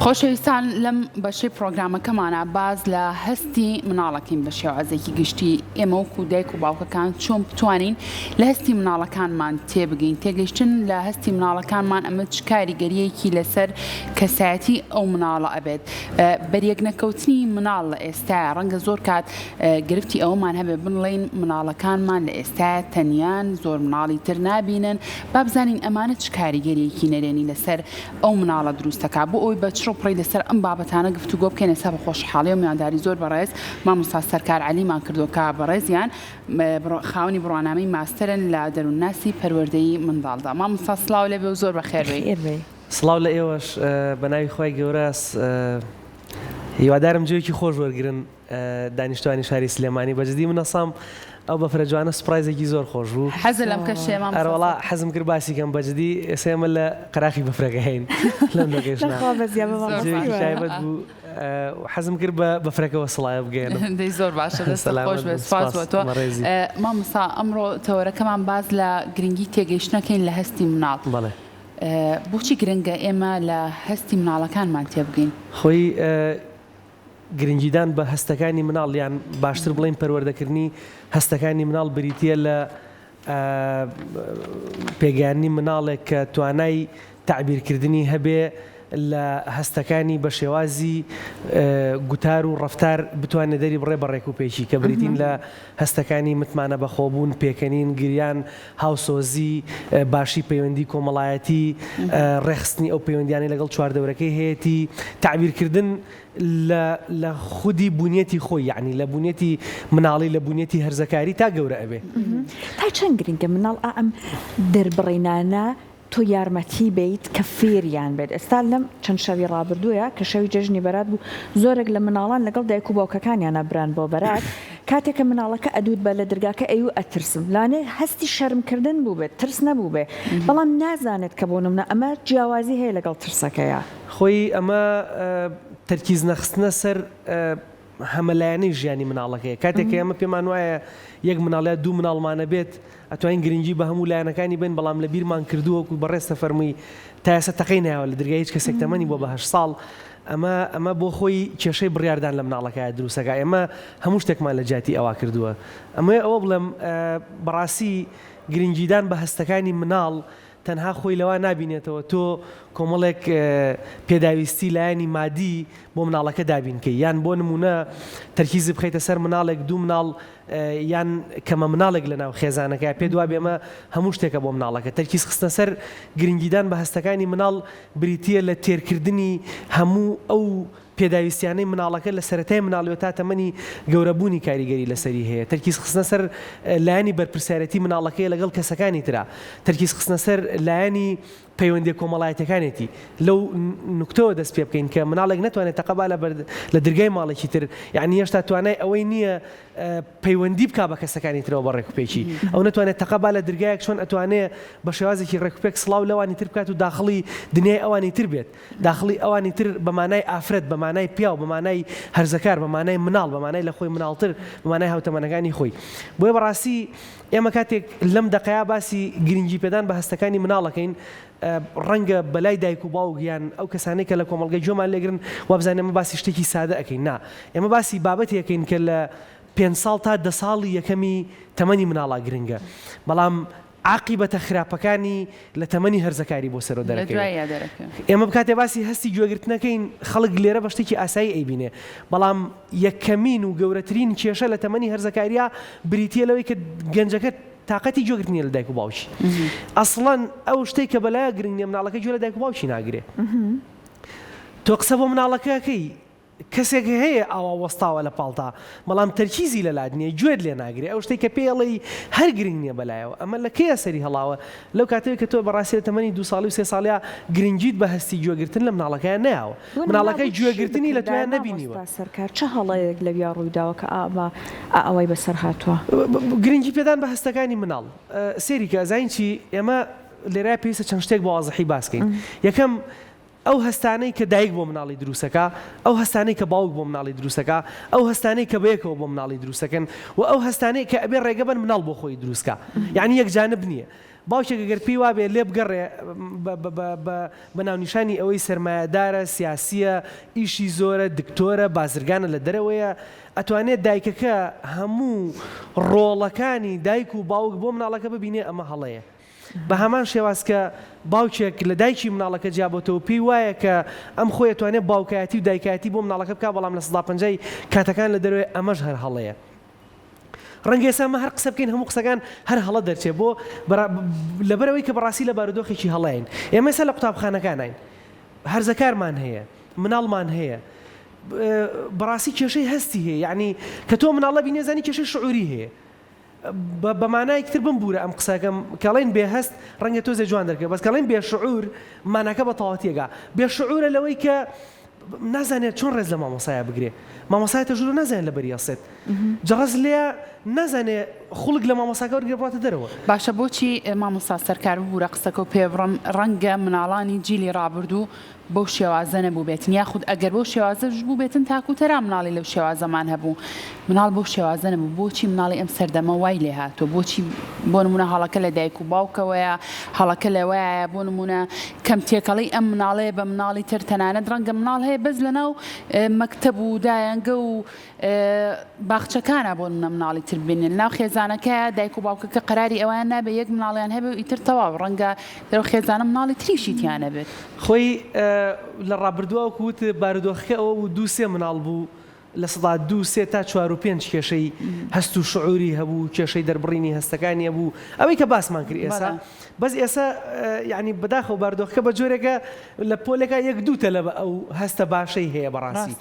خۆشەویستان لەم بەشەی پرۆگرامەکەمانە باز لە هەستی مناڵەکەین بە شێوازێکی گشتی ئێمە وەکو دایک و باوکەکان چۆن بتوانین لە هەستی مناڵەکانمان تێبگەین. تێگەیشتن لە هەستی مناڵەکانمان ئەمە چ کاریگەریەکی لەسەر کەسایەتی ئەو مناڵە ئەبێت. بەریەک نەکەوتنی مناڵ لە ئێستاە ڕەنگە زۆر کات گرفتی ئەوەمان هەبێت بڵێن مناڵەکانمان لە ئێستاە تەنیان زۆر مناڵی تر نابینن، با بزانین ئەمانە چ کاریگەریەکی نەرێنی لەسەر ئەو مناڵە دروستەکە. بۆ ئەوی بە چڕۆپڕی لەسەر ئەم بابەتانە گفتوگۆ بکەین ئێستا بە خۆشحاڵی و میوانداری زۆر بەڕێز مامۆستا سەرکار عەلیمان کردوکە بەڕێزیان خاوەنی بڕوانامەی ماستەرن لە دەروونناسی پەروەردەیی منداڵدا. مامۆستا سڵاو لێبێ و زۆر بەخێر بێ. سڵاو لە ئێوەش بە ناوی خۆی گەورە هیوادارم جوێکی خۆش وەرگرن دانیشتوانی شاری سلێمانی. بەجددی منەسام ئەو بە فرەجوانە سوپرایزێکی زۆر خۆش بوو. حەزم لەم کەشێ مامۆستا. ئەرەوەڵا حەزم کرد باسی کەم بەجددی ئێسێمە لە قەراخی بەفرەکە هەین لەم لۆکیشنە شایبەت بوو. حەزم کرد بە بەفرەکەەوە سڵایە بگەێنم. دەی زۆر باشە دەستە خۆش بێ. سپاس بۆ تۆ مامۆستا. ئەمڕۆ تەوەرەکەمان باز لە گرنگی تێگەیشتنەکەین لە هەستی مناڵ. بەڵێ بۆچی گرنگە ئێمە لە هەستی مناڵەکانمان تێبگەین؟ خۆی گرنگیدان بە هەستەکانی مناڵ یان باشتر بڵین پەروەردەکردنی هەستەکانی مناڵ بریتیە لە پێگەیاندنی مناڵێک کە توانای تعبیرکردنی هەبێ لە هەستەکانی بە شێوازی گوتار و ڕەفتار بتوانێت دەری بڕێ بە ڕێکوپێکی کە بریتین لە هەستەکانی متمانە بەخۆبوون، پێکەنین، گریان، هاوسۆزی، باشی پەیوەندی کۆمەڵایەتی، ڕێخستنی ئەو پەیوەندیانەی لەگەڵ چواردەورەکەی هەیەی، تعبیرکردن لە خودی بوونیەتی خۆی، یعنی لە بوونیەتی مناڵی لە بوونیەتی هەرزەکاری تا گەورە ئەبێ. تا چەند گرنگە مناڵ ئەم دەربڕینانە تۆ یارمەتی بیت کە فێریان بێت. ئێستا لەم چەند شەوی ڕابردووە کە شەوی جەژنی بەرات بوو زۆرێک لە مناڵان لەگەڵ دایک و باوکەکانیانە بران بۆ بەرات کاتێککە مناڵەکە ئەدوت بە لە دەرگاکە ئەو ئەترسم لانێ هەستی شەرمکردن بوو بێت، ترس نەبوو بێ، بەڵام نازانێت کە بۆ نمونە ئەمە جیاوازی هەیە لەگەڵ ترسەکەیە. خۆی ئەمە تەرکیز نەخستنە سەر هەمەلایەنەی ژیانی مناڵەکەیە. کاتێککە ئەمە پێمان وایە یەک مناڵەیە دوو مناڵمانە بێت ئەتوانین گرنگی بە هەموو لایەنەکانی بین، بەڵام لە بیرمان کردووەکو بەڕێستە فەرمووی تا ئێستا تەقەی نایەوە لە دەرگای هیچ کەسێک تەمەنی بۆ بە 8 ساڵ. ئەمە بۆ خۆی کێشەی بڕیاردان لە مناڵەکەیە دروستەکە. ئێمە هەموو شتێکمان لە جاتی ئەوە کردووە. ئەمە ئەوە بڵێم بەڕاستی گرنگیدان بە هەستەکانی مناڵ تەنها خۆی لەوە نابینێتەوە تۆ کۆمەڵێک پێداویستی لایەنی مادی بۆ مناڵەکە دابینکەی، یان بۆ نمونە تەرکیز بخەیتە سەر مناڵێک دوو مناڵ یان کەمە مناڵێک لە ناو خێزانەکە پێ دووا بێمە هەموو شتێکە بۆ مناڵەکە. تەرکیز خستە سەر گرنگیدان بە هەستەکانی مناڵ بریتیە لە تێرکردنی هەموو ئەو پێداویستیانەی مناڵەکە لە سەرەتای مناڵیەوە تا تەمەنی گەورەبوونی کاریگەری لەسەری هەیە. تەرکیز خستنە سەر لایەنی بەرپرسیارەتی مناڵەکەی لەگەڵ کەسەکانی ترا، تەرکیز خستنە سەر لایەنی پەیوەندی کۆمەڵایەتەکانێتی. لەو نوکتەوە دەست پێ بکەین کە مناڵێک ناتوانێت تەقەبا لە دەرگای ماڵێکی تر، یعنی هێشتا توانای ئەوەی نییە پەیوەندی بکا بە کەسەکانی ترەوە بە ڕێکوپێکی، ئەو ناتوانێت تەقەبا لە دەرگایەک چۆن ئەتوانێت بە شێوازێکی ڕێکوپێک سڵاو لەوانی تر بکات و داخڵی دنیای ئەوانی تر بێت، داخڵی ئەوانی تر بەمانای ئافرەت، بەمانای پیا و بەمانای هەرزەکار، بەمانای مناڵ، بەمانای لە خۆی مناڵتر، بەمانای هاوتەمەنەکانی خۆی. بۆیە بەڕاستی ئێمە کاتێک لەم دەقەیە باسی گرنگی پێدان بە هەستەکانی مناڵەکەین ڕەنگە بەلای دایک و باوکیان ئەو کەسانەی کە لە کۆمەڵگەی جۆمان لێگرن وابزانێ ئەمە باسی شتێکی سادە ئەەکەین. نا، ئێمە باسی بابەتی ئەەکەین کە لە 5 ساڵ تا 10 ساڵی یەکەمی تەمەنی مناڵا گرنگە، بەڵام عاقیبەتە خراپەکانی لە تەمەنی هەرزەکاری بۆ سەرۆ دەرەکەوێت. ئێمە بکاتێ باسی هەستی گوێگرتنەکەین خەڵک لێرە بە شتێکی ئاسایی ئەیبینێ، بەڵام یەکەمین و گەورەترین کێشە لە تەمەنی هەرزەکاریە بریتیە لەوەی کە گەنجەکە تااقەتی جۆگرتنیە لە دایک و باوکی. ئەسڵەن ئەو شتێک کە بەلایە گرنگە مناڵەکە گوێ لە دایک و باوکی ناگرێ. تۆ قسە بۆ مناڵەکەکەی کەسێک هەیە ئاوا وەستاوە لە پاڵتا، بەڵام تەرکیزی لە لاد نییە، گوێت لێ ناگرێ. ئەو شتێک کە پێڵی هەر گرنگ نییە بەلایەوە. ئەمە لە کەیە سەری هەڵاوە؟ لەو کاتەوەی کە تۆ بەڕاستی تەمەنی 2 ساڵی و 3 ساڵیا گرنگیت بە هەستی گوێگرتن لە مناڵەکەیان نەیاوە، مناڵەکەی گوێگرتنی لە تویان نەبینیوە. سەرکار چه هەڵەیەک لەویا ڕوویداوە کە ئەوەی بەسەر هاتووە؟ گرنگی پێدان بە هەستەکانی مناڵ سێری کە ئەزانین چی ئێمە لێرای پێویستە چەند شتێک بۆ وازەحی باسکەین. یەکەم ئەو هەستانەی کە دایک بۆ مناڵی دروستەکە، ئەو هەستانەی کە باوک بۆ مناڵی دروستەکە، ئەو هەستانەی کە بەیەکەوە بۆ مناڵی دروستەکەن و ئەو هەستانەی کە ئەبێ ڕێگەبن مناڵ بۆ خۆی دروستکە، یعنی یەک جانب نییە. باوکێک گەر پێی وابێ لێ بگەڕێ بە ناونیشانی ئەوەی سەرمایەدارە سیاسیە ئیشی زۆرە دکتۆرە بازرگانە لە دەرەوەیە ئەتوانێت دایکەکە هەموو ڕۆڵەکانی دایک و باوک بۆ مناڵەکە ببینێ ئەمە هەڵەیە بە هەمان شێواز کە باوکێک لە دایکی مناڵەکە جیابەتەوە پێی وایە کە ئەم خۆی ئەتوانێت باوکایەتی و دایکایەتی بۆ مناڵەکە بکات بەڵام لە 150 کاتەکان لە دەروێ ئەمەش هەر هەڵەیە ڕەنگە ئێستا هەر قسە بکەین هەموو قسەکان هەر هەڵە دەرچێت بۆ لەبەرەوەی کە بەڕاستی لە بارودۆخێکی هەڵەین ئێمە ئێستا لە قوتابخانەکانین هەرزەکارمان هەیە مناڵمان هەیە بەڕاستی کێشەی هەستی هەیە یعنی کە تۆ مناڵە بینێزانی کێشەی شعوری هەیە بە مانایەکتر بمبورە ئەم قسەکەم کەڵێن بێهەست ڕەنگە تۆزێ جوان دەکەێت بەس کەڵێن بێشعور ماناکە بە تەواوەتیەگا بێشعورە لەوەی کە نازانێت چۆن ڕێز لە مامۆسایە بگرێ مامۆسای تەژور نازانێت لە بەریاسێت جەڕەز لێ نازانێت خوڵک لە مامۆساکە وەرگێ بڕاتە دەرەوە باشە بۆچی مامۆستا سەرکار ببوورە قسەکە و پێ بڕم ڕەنگە مناڵانی جیلی ڕابردوو بەو شێوازە نەبوو بێتن یاخود ئەگەر بۆ شێوازەش بوو بێتن تاکوتەرا مناڵی لەو شێوازەمان هەبوو مناڵ بۆ شێوازە نەبوو بۆچی مناڵی ئەم سەردەمە وای لێ هاتۆ بۆچی بۆ نمونە هەڵەکە لە دایک و باوکەوەیە هەڵەکە لەوەیە بۆ نمونە کەم تێکەڵی ئەم مناڵەیە بە مناڵی تر تەنانەت ڕەنگە مناڵ هەیە بەس لەناو مەکتەب و دایانگە و باخچەکانە بۆ مناڵی تر ببینن ناو خێزانەکە دایک و باوکەکە قەراری ئەویان نابێ یەک مناڵیان هەبێ و ئیتر تەواو ڕەنگە لەو خێزانە مناڵی تریشی تیانە بێت خۆی لە ڕابردووە کووت بارودۆخەکە ئەوە و دووسێ مناڵ بوو لە سەدا 2 تا 4 و 5 کێشەی هەست و شعوری هەبوو کێشەی دەربڕینی هەستەکانی هەبوو ئەوەی کە باسمان کرد ئێستا بەس ئێستا یعنی بەداخەوە بارودۆخەکە بە جۆرێکە لە پۆلێکە 1-2 لە ئەو هەستە باشەی هەیە بەڕاستی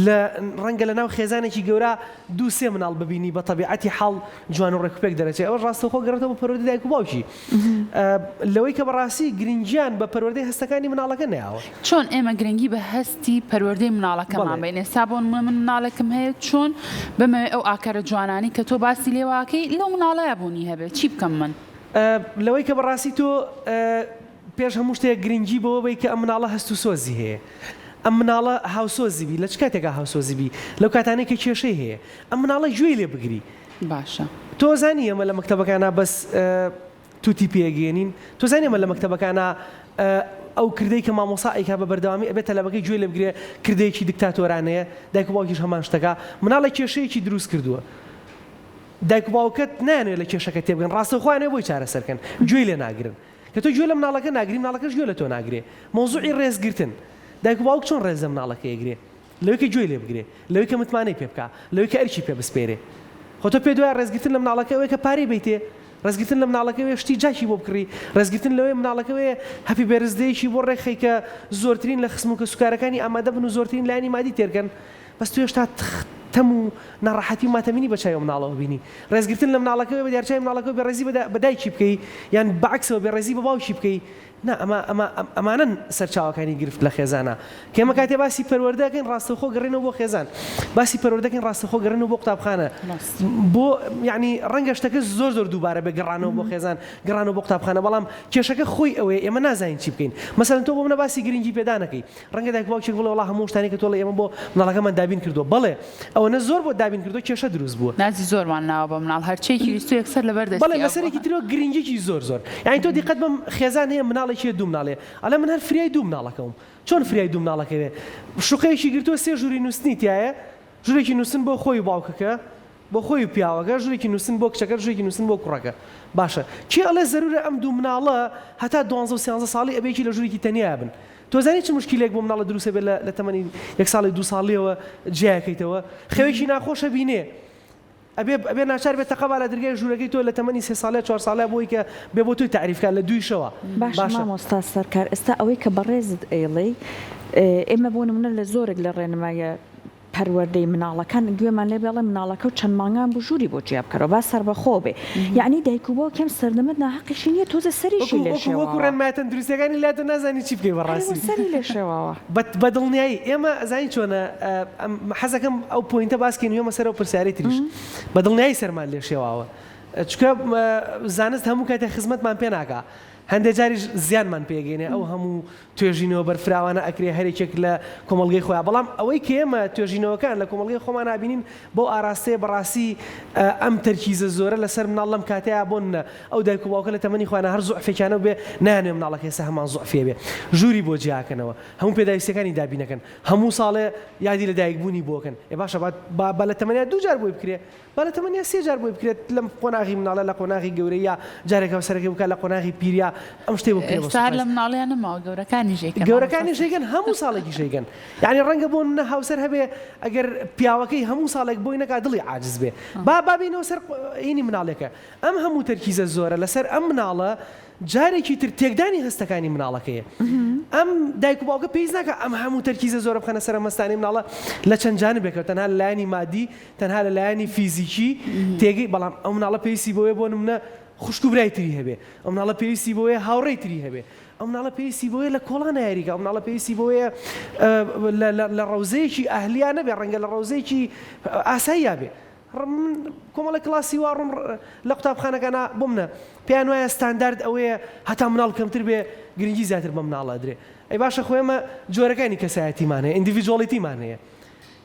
لە ڕەنگە لە ناو خێزانێکی گەورە 2-3 مناڵ ببینی بە تەبیعەتی حاڵ جوان و ڕێکوپێک دەرەچێت ئەوە ڕاستەوخۆ گەڕێتەوە بە پەروەردەی دایک و باوکی لەوەی کە بەڕاستی گرنگیان بە پەروەردەی هەستەکانی مناڵەکە نەیاوە چۆن ئێمە گرنگی بە هەستی پەروەردەی مناڵەکەمان بین ئێستا بۆ مناڵێکم هەیە چۆن بمەوێ ئەو ئاکارە جوانانی کە تۆ باسی لێواکەی لەو مناڵەیە بوونی هەبێت چی بکەم من لەوەی کە بەڕاستی تۆ پێش هەموو شتێک گرنگی بەوەی کە ئەم مناڵە هەست و سۆزی هەیە ئەم مناڵە هاوسۆزی بی لە چ کاتێکا هاوسۆزی بی لەو کاتانەی کە کێشەی هەیە ئەم مناڵە گوێی لێ بگری باشە تۆ زانی ئەمە لە مەکتەبەکانە بەس توتی پێگەێنین تۆ زانی ئەمە لە مەکتەبەکانە ئەو کردەی کە مامۆسا ئەیکا بە بەردەوامی ئەبێت تەلەبەکەی گوێ لێ بگرێ کردەیەکی دیکتاتۆرانەیە دایک و باوکیش هەمان شتەکە مناڵە کێشەیەکی دروست کردووە دایک و باوکت نانوێت لە کێشەکە تێبگەن ڕاستەوخوانێ بۆی چارەسەرکەن گوێی لێ ناگرن کە تۆ گوێ لە مناڵەکە ناگری مناڵەکەش گوێ لە تۆ ناگرێ مۆزوعی ڕێزگرتن دایک و باوک چۆن ڕێز لە مناڵەکە یەگرێ لەوەی کە گوێی لێ بگرێ لەوەی کە متمانەی پێ بکە لەوەی کە ئەرکی پێ بسپێرێ خۆ تۆ پێ دوای ڕێزگرتن لە مناڵەکە ئەوەی کە پارەی بیتێ ڕێزگرتن لە مناڵەکەوێ شتی جاکی بۆ بکڕی ڕێزگرتن لەوەی مناڵەکەوێ هەپی بێرزدەیەکی بۆ ڕێکخەی کە زۆرترین لە خستم و کە سوکارەکانی ئامادە بن و زۆرترین لایانی مادی تێرکەن بەس تو هێشتا تەم و ناڕەحەتی و ماتەمینی بە چایەوە مناڵەوە بینی ڕێزگرتن لە مناڵەکەوێ بە دیارچای مناڵەکەوە بێڕێزی بە دایکی بکەی یان بەعکسەوە بێڕێزی بە باوکی بکەی نا ئەمانن سەرچاوەکانی گرفت لە خێزانە کێمە کاتێ باسی پەروەردەکەین ڕاستەوخۆ گەڕێنەوە بۆ خێزان باسی پەروەردەکەین ڕاستەوخۆ گەڕێنەوە بۆ قوتابخانە بۆ یعنی ڕەنگە شتەکە زۆر دووبارە بێ گەڕانەوە بۆ خێزان گەڕانەوە بۆ قوتابخانە بەڵام کێشەکە خۆی ئەوەیە ئێمە نازانین چی بکەین مەسەڵەن تۆ بۆ منە باسی گرنگی پێدا نەکەی ڕەنگە دایک باوکێک بڵێ وەڵا هەموو شتانی کە تۆڵێ ئێمە بۆ مناڵەکەمان دابین کردووە بەڵێ ئەوەنە زۆر بۆ دابین کردو کێشە دروست بووە نازی زۆرمان ناوە بە مناڵ هەرچێکی ویست و یەکسەر لەبەر دەستی بەڵێ لەسەرێکی ترەوە گرنگێکی زۆر یعنی تۆ دیقەت بەم خێزان هەیە مناڵێکی دوو مناڵێ ئەڵێ من هەر فریای دوو مناڵەکەم چۆن فریای دوو مناڵەکەوێ شوقەیەکی گرتووە 3 ژووری نووسنی تایە ژوورێکی نووسن بۆ خۆی باوکەکە بۆ خۆی پیاوەکە ژوورێکی نووسن بۆ کچەکە ژوورێکی نووسن بۆ کوڕەکە باشە چی ئەڵێ زەرورە ئەم دوو مناڵە هەتا 12 و 13 ساڵی ئەبێکی لە ژوورێکی تەنیا بن تۆ زانی چ مشکلێک بۆ مناڵە دروستە بێت لە تەمەنی 1 ساڵی 2 ساڵیەوە جیاکەیتەوە خەوێکی ناخۆشە بینێ ئەبێ ناچار بێت تەقەبا لە دەرگای ژوورەکەی تۆ لە تەمەنی 3 ساڵە 4 ساڵە بۆی کە بێ بۆ توی تعریفکار لە دویشەوە باش مامۆستا سەرکار ئێستا ئەوەی کە بەڕێزت ئێڵێ ئێمە بۆ نمونە لە زۆرێک لە ڕێنمایە پەروەردەی مناڵەکان گوێمان لێ بێڵێ مناڵەکە و چەند مانگان بۆ ژووری بۆ جیاب بکەرەوە با سەربەخۆ بێ یعنی دایک و باوکێم سەردەمت ناحەقیشی نییە تۆزە سەریشی لێ شێواوە وەکو ڕێنمایە تەندروستیەکانی لاتە نازانی چی بکەی بەڕاستی سەری لێ شێواوە بە دڵنیایی ئێمە زانی چۆنە حەزەکەم ئەو پۆینتە باسکەین وێمە سەرەوە پرسیارەی تریش بە دڵنیایی سەرمان لێ شێواوە چکە زانست هەموو کاتێ خزمەتمان پێ ناکا هەندێک جاریش زیانمان پێگەێنێ ئەو هەموو توێژینەوە بەرفراوانە ئەکرێ هەرێکێک لە کۆمەڵگەی خۆیان بەڵام ئەوەی کە ئێمە توێژینەوەکان لە کۆمەڵگەی خۆمان نابینین بۆ ئاراستەیە بەڕاستی ئەم تەرکیزە زۆرە لەسەر مناڵ لەم کاتەیە بۆن ئەو دایک و باوکە لە تەمەنی خۆیانە هەر زوعفێکیانە بێ نایانێ مناڵەکە ئێستا هەمان زوعفێ بێ ژووری بۆ جیاکەنەوە هەموو پێداویستەکانی دابینەکەن هەموو ساڵێ یادی لە دایکبوونی بۆکەن باشە با لە تەمەنیا 2 جار بۆی بکرێ با لە تەمەنیا 3 جار بۆی بکرێت لەم قۆناغی مناڵە لە قۆناغی گەورەیە جارێکەوە سەرەکەی بکات لە قۆناغی پیریا ئەم شتێ بکرێت سار لە مناڵیان نەماوە گەورەکانی ژێگەن هەموو ساڵێکی ژێگەن یعنی ڕەنگە بۆ نە هاوسەر هەبێ ئەگەر پیاوەکەی هەموو ساڵێک بۆی نەکات دڵی عاجز بێ بابینەوە سەر ئینی مناڵێکە ئەم هەموو تەرکیزە زۆرە لەسەر ئەم مناڵە جارێکی تر تێکدانی هەستەکانی مناڵەکەیە ئەم دایک و باوکە پێویست ناکە ئەم هەموو تەرکیزە زۆرە بخەنە سەر مەستانی مناڵە لە چەند جانبێکەوە تەنها لە لایەنی مادی تەنها لە لایەنی فیزیکی تێگەی بەڵام ئەو مناڵە پێویستی بۆیە بۆ نمونە خوشک و برای تری هەبێ ئەو مناڵە پێویستی بۆیە هاوڕێی تری هەبێ ئەو مناڵە پێویستی بۆیە لە کۆڵان یاریکە ئەو مناڵە پێویستی بۆیە لە ڕەوزەیەکی ئەهلیان نەبێ ڕەنگە لە ڕەوزەیەکی ئاساییە بێ کۆمەڵە کلاسی واڕم لە قوتابخانەکانە بۆ منە پێیان وایە ستاندارد ئەوەیە هەتا مناڵ کەمتر بێ گرنگی زیاتر بە مناڵە درێ ئەی باشە خۆیمە جۆرەکانی کەسایەتیمان هەیە ئیندیڤیدواڵیتیمان هەیە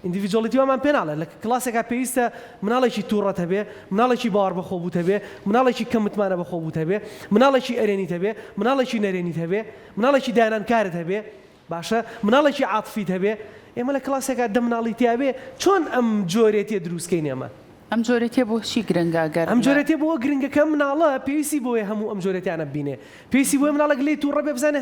ئیندیڤیدواڵیتیمان پێ ناڵێت لە کلاسێکا پێویستە مناڵێکی تووڕەت هەبێ مناڵێکی باوەڕ بەخۆبووت هەبێ مناڵێکی کەم متمانە بەخۆبووت هەبێ مناڵێکی ئەرێنیت هەبێ مناڵێکی نەرێنیت هەبێ مناڵێکی دانانکارت هەبێ باشە مناڵێکی عاتفیت هەبێ ئێمە لە کلاسێکا دە مناڵی تیاابێ چۆن ئەم جۆرێتیە دروستکەین ئێمە ئەم جۆرەتێ بۆ چی گرنگە گەر ئەم جۆرەتێ بۆ گرنگەکە مناڵە پێویستی بۆیە هەموو ئەم جۆرەتیانە بینێ پێویستی بۆیە مناڵک لێ تووڕە بێ بزانێ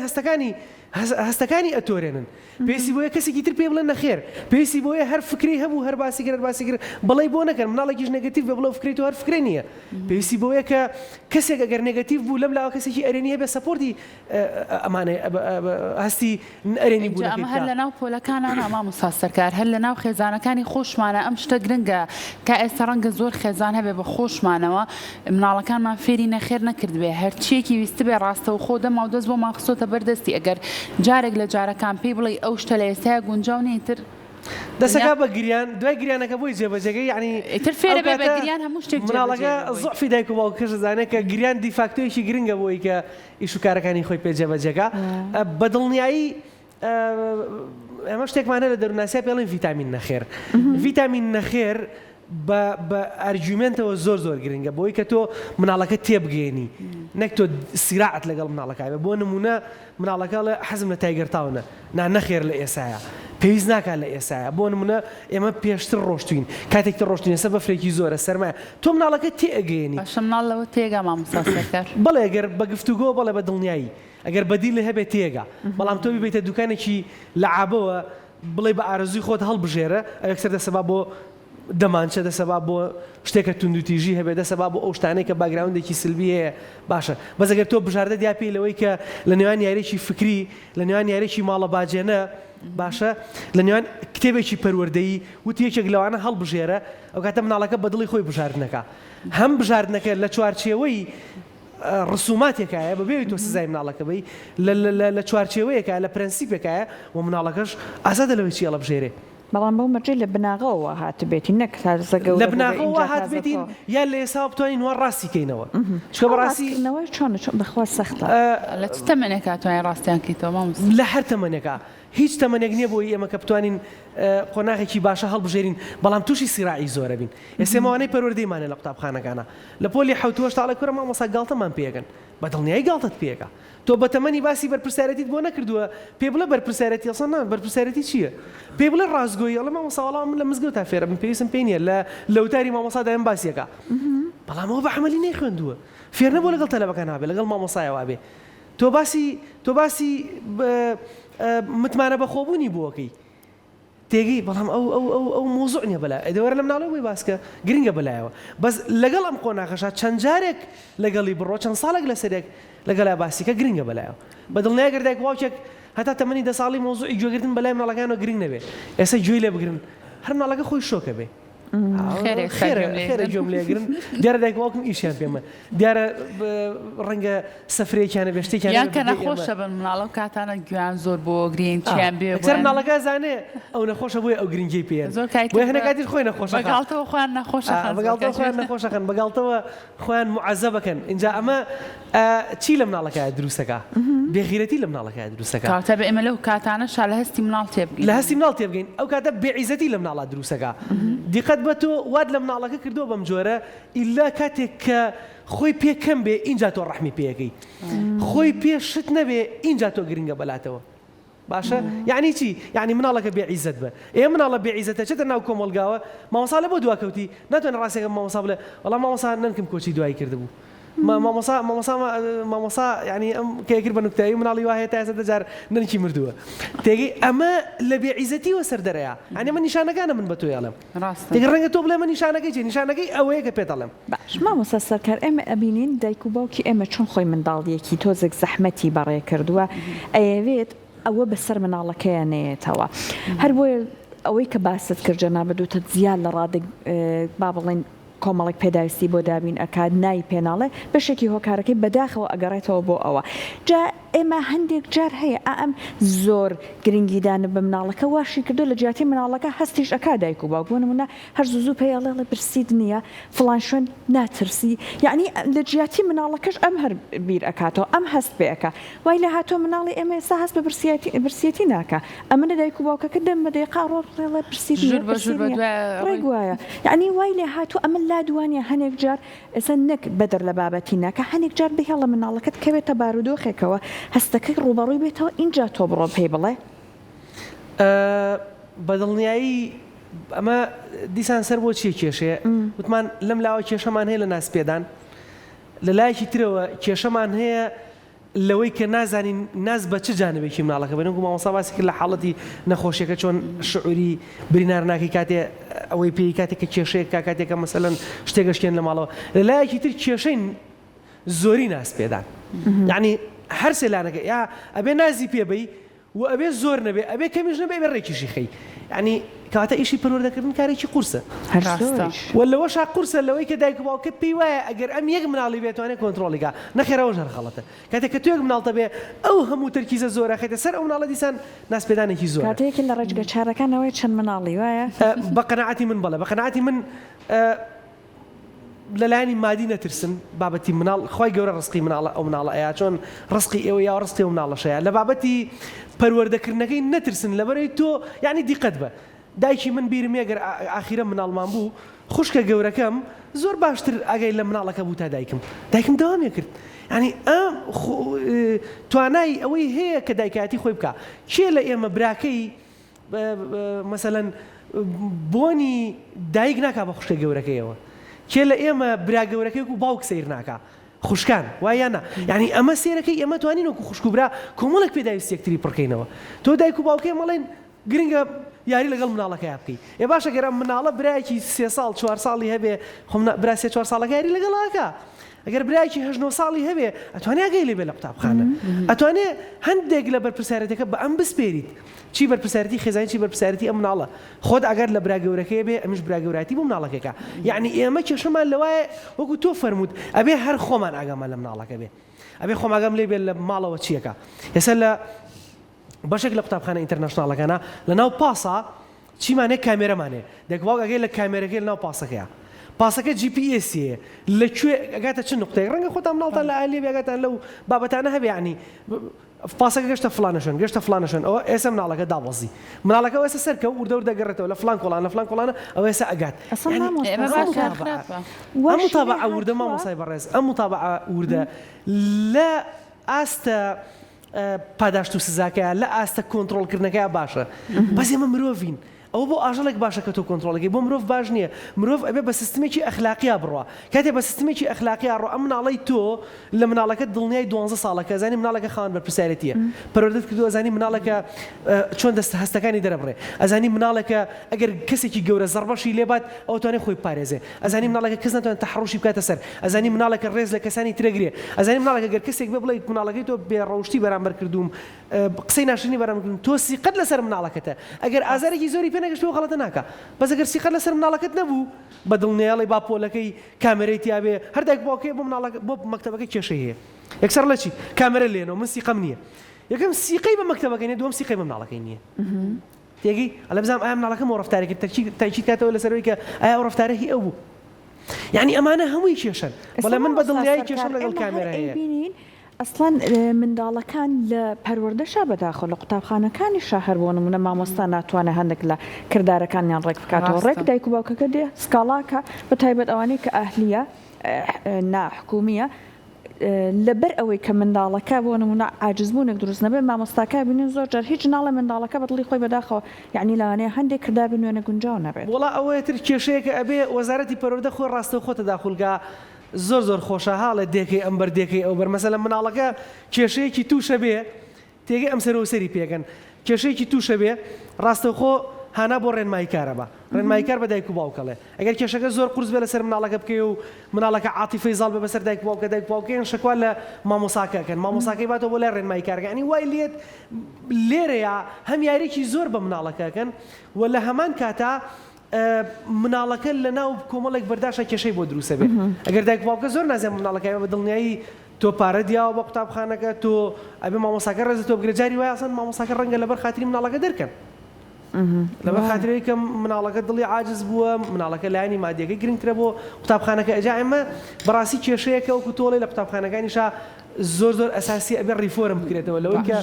هەستەکانی ئەتۆرێنن پێویستی بۆیە کەسێکی تر پێ بڵێن نەخێر پێویستی بۆیە هەر فکری هەبوو هەر باسی کرد بەڵێ بۆ نەکەن مناڵێکیش نێگەتیڤ بێ بڵێ فکرێت و هەر فکرێ نییە پێویستی بۆیە کە کەسێک ئەگەر نێگەتیڤ بوو لەم لاوە کەسێکی ئەرێنی هەبێ سەپۆرتی ئەمانە هەستی ئەرێنی بوو هەر لە ناو پۆلەکانان مامۆستا سەرکار هەر لە ناو خێزانەکانی خۆشمانە ئەم شتە گرنگە کە ئێستا ڕەنگە زۆر خێزان هەبێ بە خۆشمانەوە مناڵەکانمان فێری نەخێر نەکرد بێ هەرچیەکی ویست بێ ڕاستە و خۆ دەما و دەست بۆ ماخستۆتە بەردەستی ئەگەر جارێک لە جارەکان پێی بڵێ ئەو شتە لە ئێستاە گونجاو نیتر دەسەکە بە گریان دوای گریانەکە بۆی جێبەجێگەی یعنی ئیتر فێرە بێ بە گریان هەموو شتێک مناڵەکە زوعفی دایک و باوکەش دەزانێت کە گریان دیفاکتۆیەکی گرنگە بۆی کە ئیش و کارەکانی خۆی پێ جێبەجێگا بە دڵنیایی ئەمە شتێکمانە لە دەروناسیە پێڵێن ڤیتامین نەخێر ڤیتامین نەخێر بە ئەرجومنتەوە زۆر گرنگە بۆی کە تۆ مناڵەکە تێبگەێنی نەک تۆ سیراعەت لەگەڵ مناڵەکە بۆ نمونە مناڵەکە لە حەزم لە تایگەرتاونە نەخێر لە ئێسایە پێویست ناکات لە ئێسایە بۆ نمونە ئێمە پێشتر ڕۆشتوین کاتێکتە ڕۆشتین ئێستا بەفرێکی زۆرە سەرمایە تۆ مناڵەکە تێئەگەێنی مناڵ لەوە تێگا مامۆستا سەرکار بەڵێ ئەگەر بە گفتوگۆ بەڵێ بە دڵنیایی ئەگەر بەدیل هەبێت تێگا بەڵام تۆ ببیتە دوکانێکی لە عابەوە بڵێ بە ئارەزوی خۆت هەڵبژێرە ئەکسەر دەسەبا بۆ دەمانچە دەسەبا بۆ شتێکە توندوتیژی هەبێت دەسەبا بۆ ئەو شتانەی کە باگراوندێکی سلبی هەیە باشە بەس ئەگەر تۆ بژاردە دیاپی لەوەی کە لە نێوان یاریێکی فکری لە نێوان یاریێکی ماڵە باجێنە باشە لە نێوان کتێبێکی پەروەردەیی وتی یەکێک لەوانە هەڵبژێرە ئەو کاتە مناڵەکە بە دڵی خۆی بژاردنەکە هەم بژاردنەکە لە چوارچێوەی ڕسوماتێکایە بەبێوی تۆ سزای مناڵەکە بی لە چوارچێوەیەکە لە پرەنسیپێکایە و مناڵەکەش ئازادە لەوەی چی هەڵبژێرێ بەڵام بەو مەرجێ لە بناغەوە هاتبێتی نەک لە بناغەوە هاتبێتین یا لە ئێسا بتوانین وان ڕاستی کەینەوە چکە بەڕاستیەوەی چۆن بەخوا سەختە لە چ تەمەنێکا توانین ڕاستیان کەیتەوە مامۆستا لە هەر تەمەنێکە هیچ تەمەنێک نییە بۆی ئێمە کە بتوانین قۆناغێکی باشە هەڵبژێرین بەڵام تووشی سیراعی زۆرە بین ئێسێمەوانەی پەروەردەیمانە لە قوتابخانەکانە لە پۆلی حوتوەش تاڵی کوورە مامۆستا گاڵتەمان پێەکەن بە دڵنیایی گاڵتت پێەکە تۆ بە تەمەنی باسی بەرپرسیارەتیت بۆ نەکردووە پێ بڵێ بەرپرسیارەتی ئەسڵ نا بەرپرسیارەتی چییە پێ بڵێ ڕازگۆیی ئەڵێ مامۆستا وەڵام من لە مزگەوتا فێرە من پێویستم پێی نییە لە وتاری مامۆستا دایم باسیەکە بەڵام ئەوە بە عەمەلی نەیخوێندووە فێر نەبوو لەگەڵ تەلەبەکان هابێ لەگەڵ مامۆستایەوە بێ تۆ باسی متمانە بەخۆبوونی بووەکەی تێگەی بەڵام ئەو مۆزوع نییە بەلا ئەدەوەرە لە مناڵەوە بۆی باسکە گرنگە بەلایەوە بەس لەگەڵ ئەم قۆناغەشە چەند جارێک لەگەڵی بڕۆ چەند ساڵێک لەسەرێک لەگەڵا باسیکە گرنگە بەلایەوە بە دڵنیای گەردایک واوچێک هەتا تەمەنی 10 ساڵی مۆزوعی گوێگرتن بەلای مناڵەکانەوە گرنگ نەبێ ئێستا گوێی لێ بگرن هەر مناڵەکە خۆی شۆکە بێ خێرە گوێم لێگرن دیارە دایک باوکم ئیشیان پێمە دیارە ڕەنگە سەفرێکیانە بێ شتێکیان یان کە نەخۆشە بن مناڵە و کاتانە گویان زۆر بۆ گرین چیان بێ سەر مناڵەکە زانێ ئەو نەخۆشە بۆی ئەو گرنگی پێ زۆر بۆ هەنە کاتیر خۆی نەخۆشە بەگاڵتەوە خۆیان نەخۆشەکەن بەگاڵتەوە خۆیان نەخۆشەکەن بەگاڵتەوە خۆیان معەزەبەکەن اینجا ئەمە چی لە مناڵەکەیە دروستەکە بێغیرەتی لە مناڵەکەیە دروستەکە کاتە بە ئێمە لەو کاتانەشا لە هەستی مناڵ تێبگەین لە هەستی مناڵ تێبگەین ئەو کاتە بێعیزەتی لە مناڵە دروستەکە دیقەت بە تۆ واد لە مناڵەکە کردو بەم جۆرە ئیلا کاتێک کە خۆی پێکەم بێ اینجا تۆ ڕەحمی پێەکەی خۆی پێ شت نەبێ اینجا تۆ گرنگە بەلاتەوە باشە یعنی چی یعنی مناڵەکە بێعیزەت بە ئێ مناڵە بێعیزەتە چێتە ناو کۆمەڵگاوە مامۆسا لە بۆ دواکەوتی ناتوانێت ڕاستێکە مامۆسا بڵێ وەڵام مامۆسا نەنکم کۆچی دوایی کردبوو مامۆسا ینی ئەم کەیەکرد بە نوکتایی مناڵی وایە تا ئێستا دەجار نەنکی مردووە تێگەی ئەمە لە بێعیزەتیوە سەردەرەیە ئەنێ من نیشانەکانە من بە تۆ یاڵم تێگە ڕەنگە تۆ بڵێ من نیشانەکەی چی نیشانەکەی ئەوەیە کە پێتەڵێم باش مامۆستا سەرکار ئێمە ئەبینین دایک و باوکی ئێمە چۆن خۆی منداڵیەکی تۆزێک زەحمەتی بەڕێ کردووە ئەیەوێت ئەوە بەسەر مناڵەکەیانەیەتەوە هەر بۆیە ئەوەی کە باست کرد جەنابە دوتە زیاد لە ڕادێک با بڵێن کۆمەڵێک پێداویستی بۆ دابین ئەکات نای پێناڵێ بەشێکی هۆکارەکەی بەداخەوە ئەگەڕێتەوە بۆ ئەوە جا ئێمە هەندێک جار هەیە ئەم زۆر گرنگیدانە بە مناڵەکە واشی کردو لە جیاتی مناڵەکە هەستیش ئەکا دایک و باوک بۆ نمونە هەر زوو پێیاڵێ پرسید نییە فڵان شوێن ناترسی یعنی لە جیاتی مناڵەکەش ئەم هەر بیر ئەکاتەوە ئەم هەست پێ ئەکا وای لە هاتۆ مناڵی ئێمە ئێستا هەست بە برسیەتی ناکە ئەمە دایک و باوکەکە دەم بە دەیقا ڕۆڵێ پرسید ڕێک وایە یعنی وای لێ هاتوو ئەمە لا دوانە هەنێک جار ئێستا نەک بەدەر لە بابەتی ناکە هەنێک جار بهێڵە مناڵەکەت کەوێتە بارودۆخێکەوە هەستەکەی ڕوبەڕووی بێتەوە اینجا تۆ بڕۆ پێی بڵێ بەدڵنیایی ئەمە دیسان سەر بۆ چیە کێشەیە وتمان لەم لاوە کێشەمان هەیە لە ناسپێدان لە لایەکی ترەوە کێشەمان هەیە لەوەی کە نازانین ناز بە چ جانبێکی مناڵەکە بێنن و مامۆستا باسی کرد لە حاڵەتی نەخۆشیەکە چۆن شعوری برینار ناکەی کاتێ ئەوەی پێی کاتێک کە کێشەیە کاتێکە مەسەلەن شتێکەشکێن لە ماڵەوە لە لایەکی تر کێشەی زۆری ناسپێدان یعنی هەر سێلانەکە یا ئەبێ نازی پێبەی و ئەبێ زۆر نەبێ ئەبێ کەمیش نەبێ ئەبێ ڕێکیشی خەی ینی کاتە ئیشی پەروەردەکردن کارێکی قورسە و لەوەشا قورسە لەوەی کە دایک و باوکە پێی وایە ئەگەر ئەم یەک مناڵی بێتوانێت کۆنتڕۆڵیکا نەخێرەوە ژەر خەڵەتە کاتێک کە تو یەک مناڵتە بێ ئەو هەموو تەرکیزە زۆرە خێتە سەر ئەو مناڵە دیسان ناسپێدانێکی زۆر کاتەیەکی لە ڕێجگە چارەکانەوەی چەند مناڵی وایە بە قەناعەتی من بەڵێ بە قەناعەتی من لەلایانی مادی نەترسن بابەتی مناڵ خی گەورە ڕسقی مناڵە ئەو مناڵە ئەیە چۆن ڕسقی ئێوە یا ڕستی و مناڵەشەیە لە بابەتی پەروەردەکردنەکەی نەترسن لەبەرەوەی تۆ یعنی دیقەت بە دایکی من بیرم ئەگەر ئاخیرە مناڵمان بوو خوشکە گەورەکەم زۆر باشتر ئەگەی لە مناڵەکە بوو تا دایکم داوامیە کرد ینی ئەم توانای ئەوەی هەیە کە دایکایەتی خۆی بکە کێ لە ئێمە براکەی مەسەلەن بۆنی دایک ناکا بە خوشکە گەورەکەیەوە کێ لە ئێمە برا گەورەکەی و باوک سیر ناکە خوشکان وایانە یعنی ئەمە سێرەکەی ئێمە توانین وەکو خوشک و برا کۆمەڵێک پێداویستی یەکتری پڕکەینەوە تۆ دایک و باوکەی مەڵێن گرنگە یاری لەگەڵ مناڵەکە بکەی ێ باشە گەرە مناڵە برایەکی 3 ساڵ 4 ساڵی هەبێ خۆم برا 3-4 ساڵەکە یاری لەگەڵاکە ئەگەر برایەکی 8 ساڵی هەبێ ئەتوانێ ئەگەی لێ بێ لە قوتابخانە ئەتوانێ هەندێک لە بەرپرسیارەتەکە بە ئەم بسپێریت چی بەرپرسیارەتی خێزانی چی بەرپرسیارەتی ئەم مناڵە خۆت ئەگەر لە برا گەورەکەی بێ ئەمیش برا گەورەتی بۆ مناڵەکەکە یعنی ئێمە کێشەمان لەوایە وەکو تۆ فەرمووت ئەبێ هەر خۆمان ئاگامان لە مناڵەکە بێ ئەبێ خۆم ئاگام لێ بێ لە ماڵەوە چیەکە ئێستا لە بەشێک لە قوتابخانە ئینتەرنەشناڵەکانە لە ناو پاسا چیمانێ کامێرەمانێ دەکواو ئەگەی لە کامێرەکەی لە ناو پاسەکەیە پاسەکە GPS-ە لەکوێ ئەگاتە چ نقطەیە ڕەنگە خۆتان مناڵتان لە ئالێ بێگاتان لەو بابەتانە هەبێ ینی پاسەکە گەشتە فلانەشن گەشتە فلانەشن ئەوە ئێستا مناڵەکە دابەزی مناڵەکە ئێستا سەرکە وردە وردەگەڕێتەوە لە فلان کۆڵانە ئەوە ئێستا ئەگات ئەم متابعە وردە مامۆسای بەڕێز ئەم متابعە وردە لە ئاستە پاداشت و سزاکەیە لە ئاستە کۆنتڕۆڵکردنەکەیە باشە بەس ئێمە مرۆڤین ئەو بۆ ئاژەڵێک باشە کە تۆ کۆنتڕۆڵەکەی بۆ مرۆڤ باش نییە مرۆڤ ئەبێ بە سیستمێکی ئەخلاقیا بڕوە کاتێ بە سیستمێکی ئەخلاقیا ڕۆ ئەم مناڵەی تۆ لە مناڵەکە دڵنیای 12 ساڵەکە زانی مناڵەکە خاوەن بەرپرسیارەتیە پەروەردەت کردو ئەزانی مناڵەکە چۆن دەست هەستەکانی دەرەبڕێ ئەزانی مناڵەکە ئەگەر کەسێکی گەورە زەڕبەشی لێبات ئەو توانێت خۆی پارێزێ ئەزانی مناڵەکە کەس ناتوانێت تەحڕوشی بکاتە سەر ئەزانی مناڵەکە ڕێز لە کەسانی ترەگرێ ئەزانی مناڵەکە گەر کەسێک بێ بڵێ مناڵەکەی تۆ بێڕەوشتی بەرامبەر کردووم قسەی ناشرینی بەرامبەر کردووم تۆ سیقەت لەسەر مناڵەکەتە ئەگەر ئازارێکی زۆری پێنەگەشت و غەڵەتە ناکە بەس ئەگەر سیقەت لەسەر مناڵەکەت نەبوو بەدڵنیاڵی با پۆلەکەی کامێرەی تیاابێ هەردایک باوکەیە بۆ مەکتەبەکەی کێشەی هەیە یەکسەر لە چی کامێرە لێنەوە من سیقەم نییە یەکەم سیقەی بە مەکتەبەکەی دووەم سیقەی بە مناڵەکەی نییە تێگەی ئەلە بزانام ئایا مناڵەکە ئەو ڕەفتارێکی تاکید کاتەوە لەسەرەوەی کە ئایا ئەو ڕەفتارە هی ئەو بوو یعنی ئەمانە هەمووی کێشن بەڵێ من بەدڵنیایی کێشەم لەگەڵ کامێرە هەیە ئەسڵان منداڵەکان لە پەروەردەشا بەداخەوە لە قوتابخانەکانی شاهر بۆ نمونە مامۆستا ناتوانە هەندێک لە کردارەکانیان ڕێک بکاتەوە ڕێک دایک و باوکەکە دێ سکاڵاکە بە تایبەت ئەوانەی کە ئەهلیە ناحکومیە لەبەر ئەوەی کە منداڵەکە بۆ نمونە عاجزبوونێک دروست نەبێت مامۆستاکە بینین زۆر جار هیچ ناڵە منداڵەکە بەدڵی خۆی بەداخەوە یعنی لەوانەیە هەندێک کردار بنوێنە گونجاو نەبێت وڵا ئەوەیە تر کێشەیەکە ئەبێ وەزارەتی پەروەردە خۆی ڕاستە خۆتە داخولگا زۆر خۆشە هاڵە دێکەی ئەم بەردێکەی ئەو بەر مەسەلەن مناڵەکە کێشەیەکی تووشە بێ تێگەی ئەم سەرۆسەری پێگەن کێشەیەکی تووشە بێ ڕاستەوخۆ هانا بۆ ڕێنماییکارە بە ڕێنماییکار بە دایک و باوکەڵێ ئەگەر کێشەکە زۆر قورس بێ لەسەر مناڵەکە بکەی و مناڵەکە عاتیفەی زاڵ بە بەسەر دایک باوکە دایک باوکەیان شەکوا لە مامۆساکەکەن مامۆساکەی باتەوە بۆ لای ڕێنماییکارەکە ینی وای لێت لێرەیە هەم یاریکی زۆر بە مناڵەکەکەن و لە هەمان کاتا مناڵەکە لە ناو کۆمەڵێک بەرداشە کێشەی بۆ دروستە بێت ئەگەر دایک باوکە زۆر نازیان مناڵەکە بە دڵنیایی تۆ پارە دیاوە بە قوتابخانەکە تۆ ئەبێ مامۆساکە ڕێز تۆ بگرێ جاری وایە ئەسڵەن مامۆساکە ڕەنگە لەبەر خاتری مناڵەکە دەرکەن لەبەر خاترەوەی کە مناڵەکە دڵی عاجز بووە مناڵەکە لایانی مادیەکەی گرنگترە بۆ قوتابخانەکە ئەجا ئێمە بەڕاستی کێشەیەکە وەکو تۆڵی لە قوتابخانەکانیشا زۆر ئەساسی ئەبێ ڕیفۆرم بکرێتەوە لەوەی کە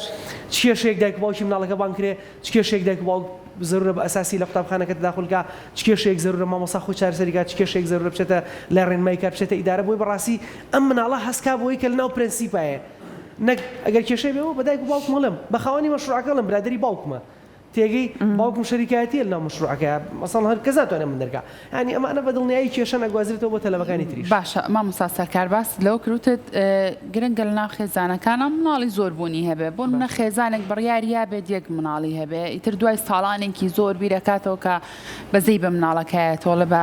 چ کێشەیەک دایک باوکی مناڵەکە بانکرێ چ کێشەیەک دایک باوک زەرورە بە ئەساسی لە قوتابخانەکە داخولکە چ کێشەیەک زەرورە مامۆستا خۆی چارەسەریکا چ کێشەیەک زەرورە بچێتە لە ڕێنماییکار بچێتە ئیدارە بۆی بەڕاستی ئەم مناڵە هەسکا بۆی کە لەناو پرەنسیپایە نەک ئەگەر کێشەی بێەوە بە دایک و باوک مەڵم بە خاوەنی مەشروعەکە لەم برادری باوکمە تێگەی باوکم شەریکایەتیە لەناو مەشروعەکە مەسەڵەن هەر کەس ناتوانێت من دەرکا ینی ئەمانە بەدڵنیایی کێشە نەگوازرێتەوە بۆ تەلەبەکانی تریش باشە مامۆستا سەرکار باس لەو کروتت گرنگە لەناو خێزانەکانە مناڵی زۆربوونی هەبێ بۆ منە خێزانێک بڕیاریا بێت یەک مناڵی هەبێ ئیتر دوای ساڵانێکی زۆر بیرەکاتەوە کە بەزەی بە مناڵەکەیە تۆڵە بە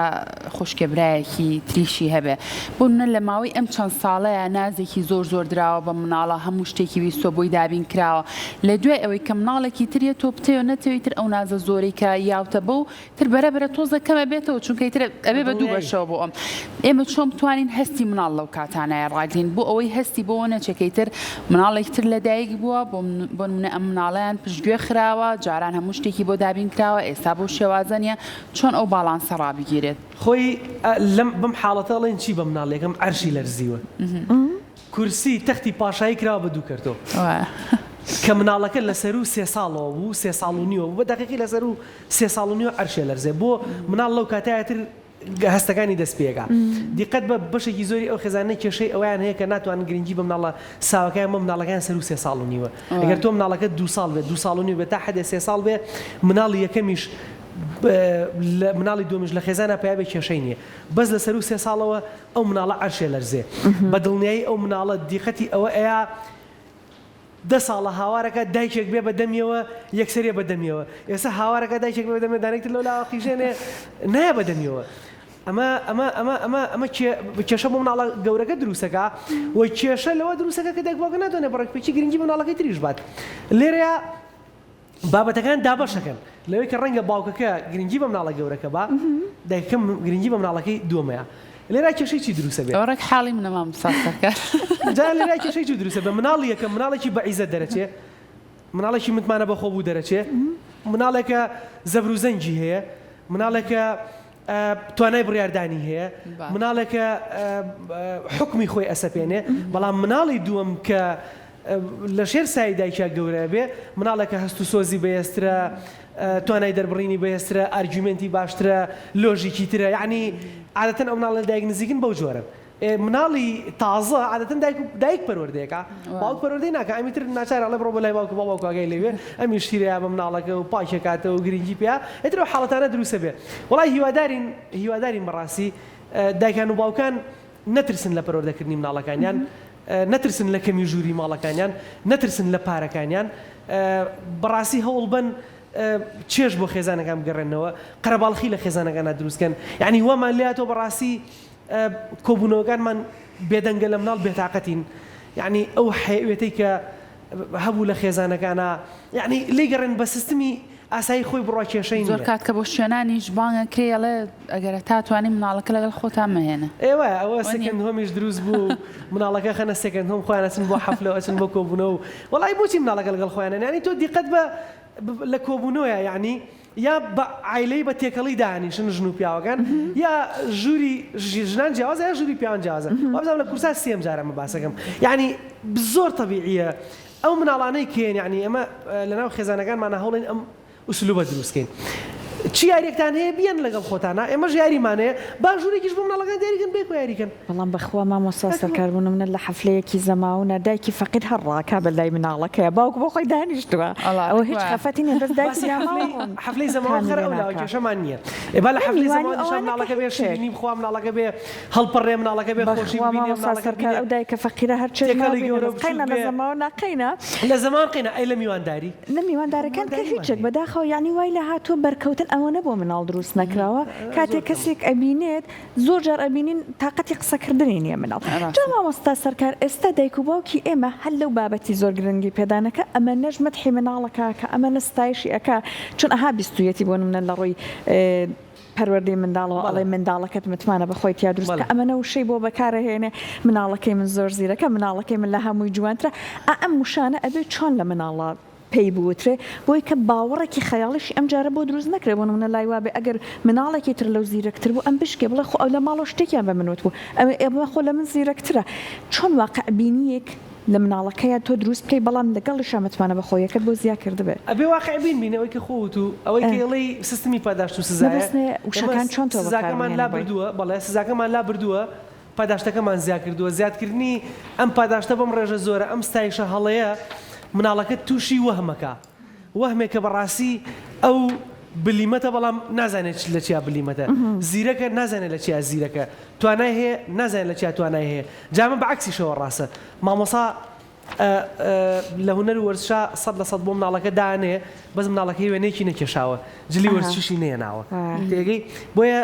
خوشکێبرایەکی تریشی هەبێ بۆ منە لە ماوەی ئەم چەند ساڵەیە نازێکی زۆر دراوە بە مناڵە هەموو شتێکی ویستۆ بۆی دابین کراوە لە دوای ئەوەی کە مناڵێکی تریە تۆ بتێ نەتەوەیتر ئەو نازە زۆری کە یاوتە بۆ تر بەرەبرە تۆزە کەمە بێتەوە چونکە تر ئەبێ بە دوو بەشەوە بۆ ئەم ئێمە چۆن بتوانین هەستی مناڵ لەو کاتانایە ڕاگرین بۆ ئەوەی هەستی بۆ نەچێکەیتر مناڵێکتر لەدایک بووە بۆ منە ئەم مناڵیان پشتگوێ خراوە جاران هەموو شتێکی بۆ دابین کراوە ئێستا بۆ شێوازەنیە چۆن ئەو باڵانسە ڕابگیرێت خۆی بم حاڵەتەڵێن چی بە مناڵێکم عەرشی لەرزیوە کورسی تەختی پاشایی کراوە بە دوو کردۆ کە مناڵەکە لەسەر و 3 ساڵەوە بوو 3 ساڵ و نیوە بە دقیقی لەسەر و 3 ساڵ و نیوە عەرشێ لەرزێ بۆ مناڵ لەو کاتایەتر هەستەکانی دەست پێگا دیقەت بە بەشێکی زۆری ئەو خێزانەی کێشەی ئەویان هەیە کە ناتوانن گرنگی بە مناڵە ساوەکەیان بە مناڵەکان سەر و 3 ساڵ و نیوە ئەگەر تۆ مناڵەکە 2 ساڵ بێت 2 ساڵ و نیو بێت تا حدێ 3 ساڵ بێ مناڵی یەکەمیش مناڵی دومیش لە خێزانە پیاوێ کێشەی نییە بەس لەسەر و 3 ساڵەوە ئەو مناڵە عەرشێ لەرزێ بە دڵنیایی ئەو مناڵە دیقەتی ئەوە ئەیە 10 ساڵە هاوارەکە دایکێک بێ بەدەمیەوە یەکسەرێ بەدەمیەوە ئێستا هاوارەکە دایکێک بێ بەدەمێ دانێکتر لەو لاوە قیژێنێ نایە بەدەمیەوە ئەمە کێشە بۆ مناڵە گەورەکە دروستەکە و کێشە لەوە دروستەکە کە دایک باوکە ناتوانێت بەڕێکپێکی گرنگی بە مناڵەکەی تریش بات لێرەیە بابەتەکان دابەشەکەن لەوەی کە ڕەنگە باوکەکە گرنگی بە مناڵە گەورەکە با دایکەکەم گرنگی بە مناڵەکەی دووەمەیە لێرە کێشەی چی دروستە بێت ئەوڕێک حاڵی منە مامۆستا سەرکار جا لێرە کێشەی چی دروستە بە مناڵی یەکە مناڵێکی بەعیزەت دەرەچێ مناڵێکی متمانە بەخۆ بوو دەرەچێ مناڵێکە زەبر و زەنجی هەیە مناڵێکە توانای بڕیاردانی هەیە مناڵێکە حکمی خۆی ئەسەپێنێ بەڵام مناڵی دووەم کە لە شێر سای دایکیا گەورە بێ مناڵێکە هەست و سۆزی بەهێسترە توانای دەربڕینی بەهێسترە ئارگومنتی باشترە لۆژیکی ترە یعنی عادەتەن ئەو مناڵە دایک نزیکن بەو جۆرن مناڵی تازە عادەتەن دایک پەروەردەیەکە باوک پەروەردەی ناکە ئەمیتر ناچارە ئەڵێ بڕۆ بە لای باوکە باوکە ئاگای لەوێ ئەمی شیرەیە بە مناڵەکە و پاکێکاتەوە و گرنگی پێیا ئێترەوە حاڵەتانە دروستە بێ وڵای هیوادارین بەڕاستی دایکان و باوکان نەترسن لە پەروەردەکردنی مناڵەکانیان نەترسن لە کەمی ژووری ماڵەکانیان نەترسن لە پارەکانیان بەڕاستی هەوڵ بن چێژ بۆ خێزانەکان بگەڕێنەوە قەرەباڵخی لە خێزانەکانە دروستکەن یعنی وەمان لێتەوە بەڕاستی کۆبوونەوەکانمان بێدەنگە لە مناڵ بێتاقەتین یعنی ئەو حەوێتەی کە هەبوو لە خێزانەکانە یعنی لێگەڕێن بە سیستمی ئاسایی خۆی بڕوا کێشەی زۆر کات کە بۆ شوێنانیش بانگە کێڵێ ئەگەر تاتوانانی مناڵەکە لەگەڵ خۆتان مەهێنە ئێوە ئەوە سکەند هۆمیش دروست بوو مناڵەکە خەنە سکەند هۆم خۆیان ئەچن بۆ حەفلەوە ئەچن بۆ کۆبوونەوە وەڵای بۆچی مناڵەکە لەگەڵ خۆیانە ینی تۆ دیقەت بە لە کۆبوونەوەیە یعنی یا بە عیلەی بە تێکەڵی دانیشن ژن و پیاوەکان یا ژووری ژنان جیاوازە یا ژووری پیاوان جیاوازە وابزانم لە کورسا سێم جارە باسەکەم یعنی زۆر طبیعیە ئەو مناڵانەی کێن یعنی ئەمە لەناو خێزانەکانمانە هەوڵین ئەم ئوسلوبە دروستکەین چی یاریەکتان هەیە بیان لەگەڵ خۆتانە ئێمەش یاریمانەیە با ژوورێکیش بۆ مناڵەکان دیاریکەن بێک و یاریکەن بەڵام بەخوا مامۆستا سەرکاربوون منە لە حەفلەیەکی زەماونە دایکی فەقید هەڕاکە بە لای مناڵەکەیە باوک بۆ خۆی دانیشتووە ئەوە هیچ خەفەتی نیە بەس دایکی حەفلەی زەماوە خەرە ئەولاوە کێشەمان نییە با لە حەفلەی زەماوە مناڵەکە بێ شیرینی بخوا مناڵەکە بێ هەڵپەڕێ مناڵەکە بێ خۆشی ببینێ سەرکار ئەو دایکە فەقیرە هەرچێ قەینە لە زەماوە ناقەینە لە زەمان قەینە ئەی لە میوانداری لە میواندارەکان کە هیچێک بەداخەوە یعنی وای لە هاتووە بەرکەوتن ئەوە بۆ مناڵ دروست نەکراوە کاتێک کەسێک ئەبینێت زۆر جار ئەبینین تااقەتی قسەکردنی نییە مناڵ جا مامۆستا سەرکار ئێستا دایک و باوکی ئێمە هەل لەو بابەتی زۆر گرنگی پێدانەکە ئەمە نەژ مەدحی مناڵەکە کە ئەمە نستایشی ئەکا چون ئەها بیستویەتی بۆ منە لە ڕۆی پەروەردەی منداڵەوە ئەڵێ منداڵەکەت متمانە بەخۆی یا دروستکە ئەمە وشەی بۆ بەکارەهێنێ مناڵەکەی من زۆر زیرەکە مناڵەکەی من لە هەمووی جوانترە ئەم وشانە ئەبێ چۆن لە مناڵە پێی بوترێ بۆی کە باوەڕێکی خەیاڵیشی ئەم جارە بۆ دروست نەکرێ بۆ منە لای وابێ ئەگەر مناڵێکی تر لەو زیرەکتر بوو ئەم بشکێ بڵێ خۆ ئەو لە ماڵۆ شتێکیان بە منوت بوو ئەمە خۆ لە من زیرەکترە چۆن واقع بینیەک لە مناڵەکەیە تۆ دروست بکەی بەڵام لەگەڵیشە متمانە بە خۆیەکەت بۆ زیاد کردبێ ئەبێ واقع بین بینەوەی کە خۆت و ئەوەی کێڵی سیستمی پاداشت و سزایە وشەکان چۆن تۆ سزاکەمان لا بردووە بەڵێ سزاکەمان لا بردووە پاداشتەکەمان زیاد کردووە زیادکردنی ئەم پاداشتە بەم ڕێژە زۆرە ئەم ستایشە هەڵەیە مناڵەکە تووشی وەهمەکە وەهمێکە بەڕاستی ئەو بلیمەتە بەڵام نازانێت لە چیا بلیمەتە زیرەکە نازانێت لە چیا زیرەکە توانای هەیە نازانێت لە چیا توانای هەیە جامە بەعکسیشەوە ڕاستە مامۆسا لە هونەر وەرزشا 100% بۆ مناڵەکە دانێ بەس مناڵەکەی وێنێکی نەکێشاوە جلی وەرزشیشی نێناوە تێگەی بۆیە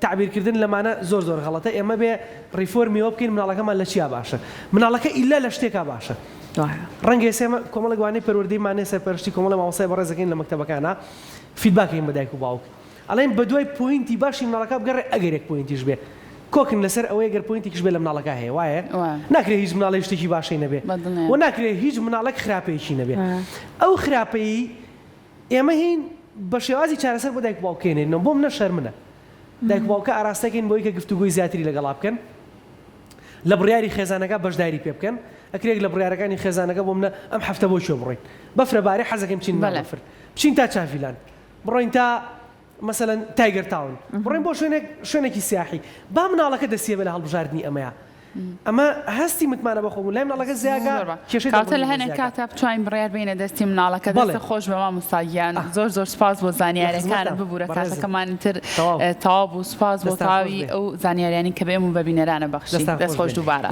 تعبیرکردن لەمانە زۆر زۆر غەڵەتە ئێمە بێ ڕیفۆرمیەوە بکەین مناڵەکەمان لە چیا باشە مناڵەکە ئیلا لە شتێکا باشە ڕەنگە سێمە کۆمەڵە گوانەی پەروەردەیمانێ سەرپەرشتی کۆمەڵە مامۆستای بەڕێزەکەین لە مەکتەبەکانە فیدباکەین بە دایک و باوک ئەڵێن بە دوای پوینتی باشی مناڵەکە بگەڕێ ئەگەرێک پوینتیش بێ کۆکن لەسەر ئەوەی گەر پوینتێکیش بێ لە مناڵەکە هەیە وایە ناکرێت هیچ مناڵی شتێکی باشەی نەبێ و ناکرێت هیچ مناڵێک خراپەیەکی نەبێ ئەو خراپەیی ئێمە هین بە شێوازی چارەسەر بۆ دایک و باوکێنێنەوە بۆ منە شەرمنە دایک و باوکە ئاراستەکەین بۆی کە گفتوگۆی زیاتری لەگەڵا بکەن لە بڕیاری خێزانەکە بەشداری پێ بکەن ئەکرێک لە بڕیارەکانی خێزانەکە بۆ منە ئەم هەفتە بۆ چۆ بڕۆین بەفرەبارەی حەزەکەم بچین بەلەفر بچین تا چاڤیلان بڕۆین تا مثلەن تایگەر تاون بڕۆین بۆ شوێنێکی سیاحی با مناڵەکە دەستیە بێ لە هەڵبژاردننی ئەمەیە ئەمە هەستی متمانە بەخۆبوو لای مناڵەکە زیاگە کاتە لە هەنێک کاتە بتوانین بڕیار بینە دەستی مناڵەکە دەستە خۆش بە مامۆستاگیان زۆر زۆر سپاس بۆ زانیاریەکانە ببوورە کاتەکەمانی تر تەواو بوو سپاس بۆ تاوی ئەو زانیاریانی کە بێمون بە بینەرانە بەخشی دەست خۆش دووبارە